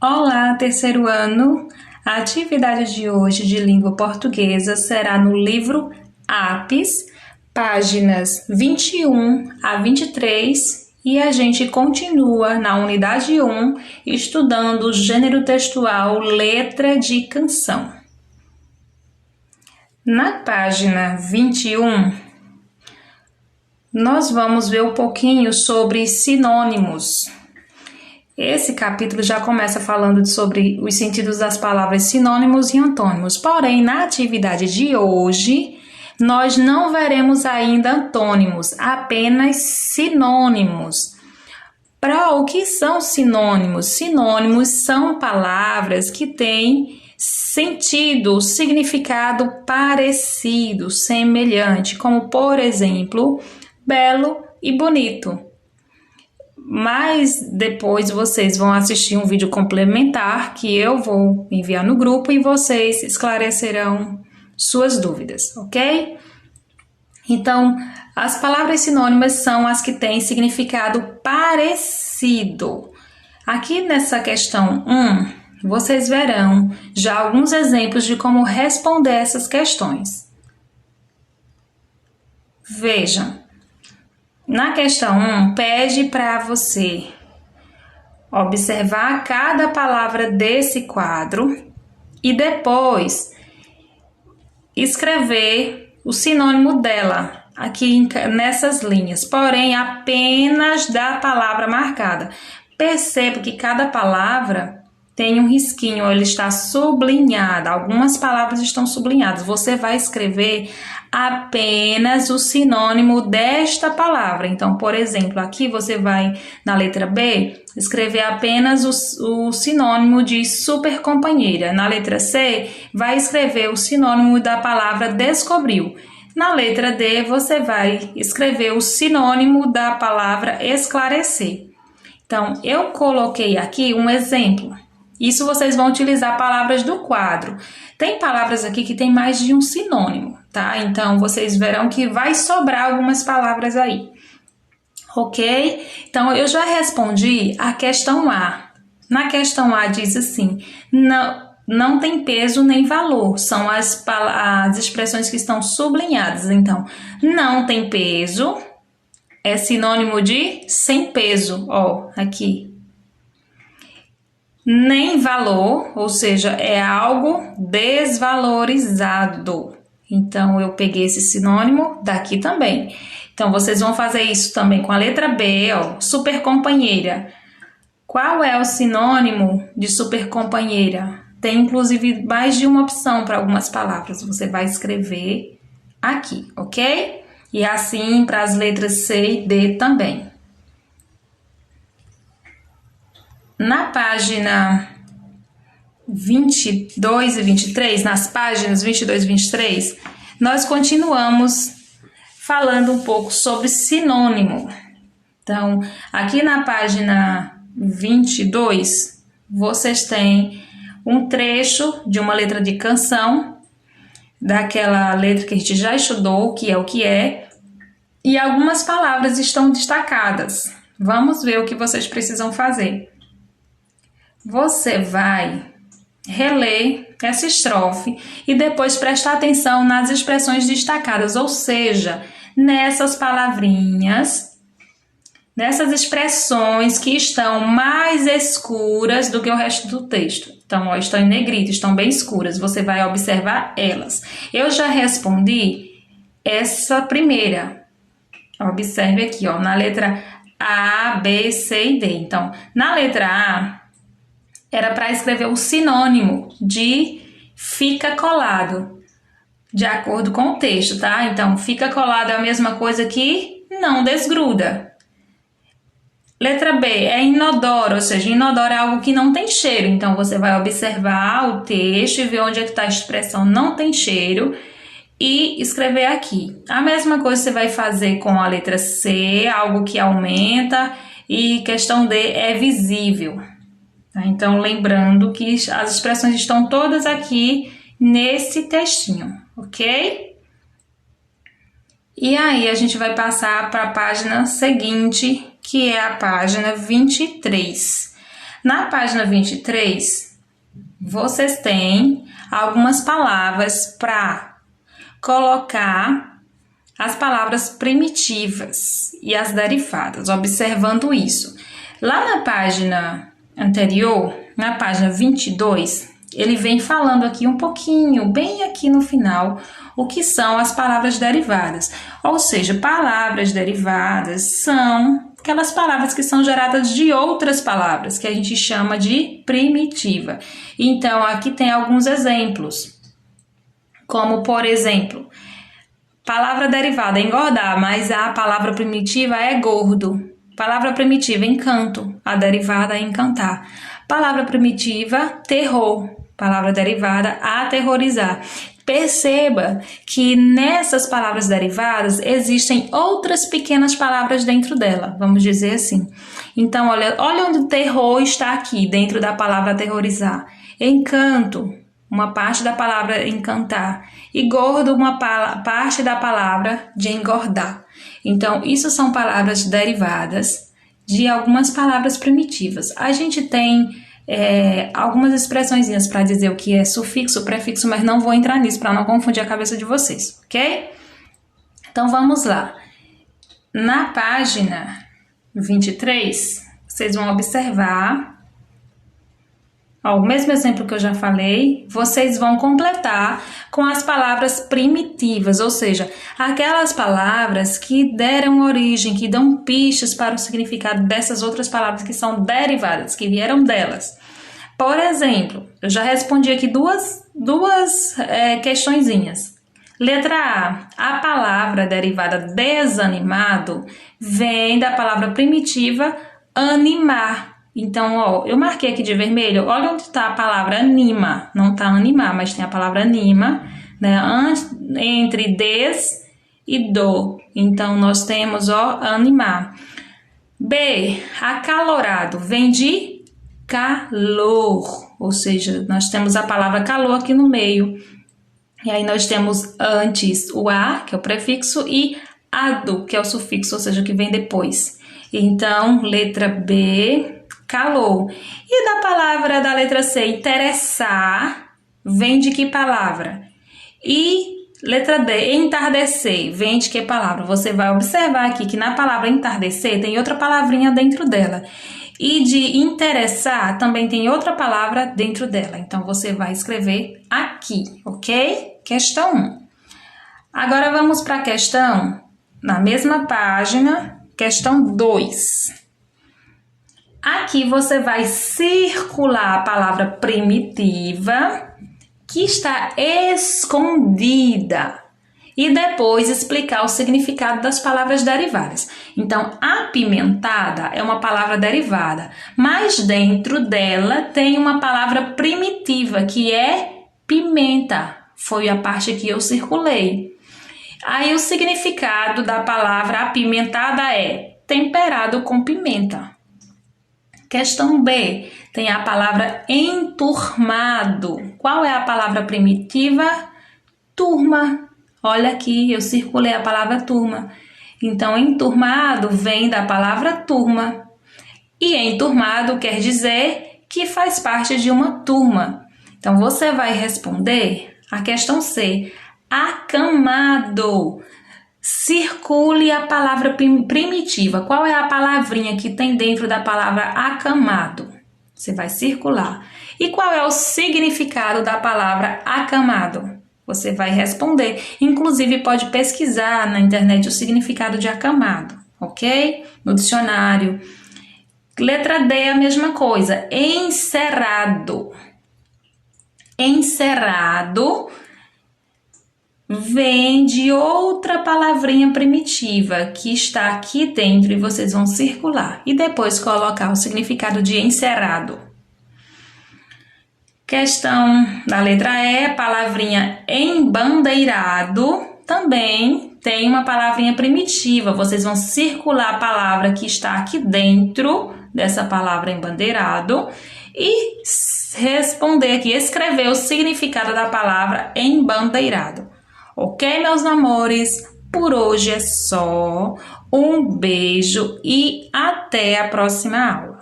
Olá, terceiro ano! A atividade de hoje de língua portuguesa será no livro Apis, páginas 21 a 23, e a gente continua na unidade 1, estudando o gênero textual letra de canção. Na página 21, nós vamos ver um pouquinho sobre sinônimos. Esse capítulo já começa falando sobre os sentidos das palavras sinônimos e antônimos. Porém, na atividade de hoje, nós não veremos ainda antônimos, apenas sinônimos. Para o que são sinônimos? Sinônimos são palavras que têm sentido, significado parecido, semelhante, como, por exemplo, belo e bonito. Mas depois vocês vão assistir um vídeo complementar que eu vou enviar no grupo e vocês esclarecerão suas dúvidas, ok? Então, as palavras sinônimas são as que têm significado parecido. Aqui nessa questão 1, vocês verão já alguns exemplos de como responder essas questões. Vejam. Na questão 1, pede para você observar cada palavra desse quadro e depois escrever o sinônimo dela aqui nessas linhas, porém apenas da palavra marcada. Perceba que cada palavra tem um risquinho, ela está sublinhada, algumas palavras estão sublinhadas. Você vai escrever apenas o sinônimo desta palavra. Então, por exemplo, aqui você vai, na letra B, escrever apenas o sinônimo de super companheira. Na letra C, vai escrever o sinônimo da palavra descobriu. Na letra D, você vai escrever o sinônimo da palavra esclarecer. Então, eu coloquei aqui um exemplo. Isso vocês vão utilizar palavras do quadro. Tem palavras aqui que tem mais de um sinônimo, tá? Então, vocês verão que vai sobrar algumas palavras aí. Ok? Então, eu já respondi a questão A. Na questão A diz assim, não tem peso nem valor. São as expressões que estão sublinhadas. Então, não tem peso é sinônimo de sem peso, ó, aqui. Nem valor, ou seja, é algo desvalorizado. Então, eu peguei esse sinônimo daqui também. Então, vocês vão fazer isso também com a letra B, ó, super companheira. Qual é o sinônimo de super companheira? Tem, inclusive, mais de uma opção para algumas palavras. Você vai escrever aqui, ok? E assim para as letras C e D também. Na página 22 e 23, nas páginas 22 e 23, nós continuamos falando um pouco sobre sinônimo. Então, aqui na página 22, vocês têm um trecho de uma letra de canção, daquela letra que a gente já estudou, que é o que é, e algumas palavras estão destacadas. Vamos ver o que vocês precisam fazer. Você vai reler essa estrofe e depois prestar atenção nas expressões destacadas, ou seja, nessas palavrinhas, nessas expressões que estão mais escuras do que o resto do texto. Então, ó, estão em negrito, estão bem escuras, você vai observar elas. Eu já respondi essa primeira. Observe aqui, ó, na letra A, B, C e D. Então, na letra A, era para escrever o sinônimo de fica colado, de acordo com o texto, tá? Então, fica colado é a mesma coisa que não desgruda. Letra B é inodoro, ou seja, inodoro é algo que não tem cheiro. Então, você vai observar o texto e ver onde é que está a expressão não tem cheiro e escrever aqui. A mesma coisa você vai fazer com a letra C, algo que aumenta, e questão D é visível. Tá? Então, lembrando que as expressões estão todas aqui nesse textinho, ok? E aí, a gente vai passar para a página seguinte, que é a página 23. Na página 23, vocês têm algumas palavras para colocar as palavras primitivas e as derivadas, observando isso. Lá na página anterior, na página 22, ele vem falando aqui um pouquinho, bem aqui no final, o que são as palavras derivadas. Ou seja, palavras derivadas são aquelas palavras que são geradas de outras palavras, que a gente chama de primitiva. Então, aqui tem alguns exemplos, como, por exemplo, palavra derivada, engordar, mas a palavra primitiva é gordo. Palavra primitiva, encanto, a derivada é encantar. Palavra primitiva, terror. Palavra derivada, aterrorizar. Perceba que nessas palavras derivadas existem outras pequenas palavras dentro dela, vamos dizer assim. Então, olha onde o terror está aqui, dentro da palavra aterrorizar. Encanto, uma parte da palavra encantar. E gordo, uma parte da palavra de engordar. Então, isso são palavras derivadas de algumas palavras primitivas. A gente tem algumas expressõezinhas para dizer o que é sufixo, prefixo, mas não vou entrar nisso para não confundir a cabeça de vocês, ok? Então, vamos lá. Na página 23, vocês vão observar o mesmo exemplo que eu já falei, vocês vão completar com as palavras primitivas, ou seja, aquelas palavras que deram origem, que dão pistas para o significado dessas outras palavras que são derivadas, que vieram delas. Por exemplo, eu já respondi aqui duas questõezinhas. Letra A palavra derivada desanimado vem da palavra primitiva animar. Então, ó, eu marquei aqui de vermelho, olha onde está a palavra anima, não está animar, mas tem a palavra anima, né, entre des e do. Então, nós temos, ó, animar. B, acalorado, vem de calor, ou seja, nós temos a palavra calor aqui no meio. E aí nós temos antes o a, que é o prefixo, e ado, que é o sufixo, ou seja, que vem depois. Então, letra B, calor. E da letra C, interessar, vem de que palavra? E letra D, entardecer, vem de que palavra? Você vai observar aqui que na palavra entardecer tem outra palavrinha dentro dela. E de interessar também tem outra palavra dentro dela. Então, você vai escrever aqui, ok? Questão 1. Agora, vamos para a questão, na mesma página, questão 2. Aqui você vai circular a palavra primitiva que está escondida e depois explicar o significado das palavras derivadas. Então, apimentada é uma palavra derivada, mas dentro dela tem uma palavra primitiva que é pimenta. Foi a parte que eu circulei. Aí o significado da palavra apimentada é temperado com pimenta. Questão B, tem a palavra enturmado. Qual é a palavra primitiva? Turma. Olha aqui, eu circulei a palavra turma. Então, enturmado vem da palavra turma. E enturmado quer dizer que faz parte de uma turma. Então, você vai responder a questão C, acamado. Circule a palavra primitiva. Qual é a palavrinha que tem dentro da palavra acamado? Você vai circular. E qual é o significado da palavra acamado? Você vai responder. Inclusive, pode pesquisar na internet o significado de acamado, ok? No dicionário. Letra D é a mesma coisa. Encerrado. Encerrado vem de outra palavrinha primitiva que está aqui dentro e vocês vão circular e depois colocar o significado de encerrado. Questão da letra E, palavrinha embandeirado, também tem uma palavrinha primitiva. Vocês vão circular a palavra que está aqui dentro dessa palavra embandeirado e responder aqui, escrever o significado da palavra embandeirado. Ok, meus amores? Por hoje é só. Um beijo e até a próxima aula.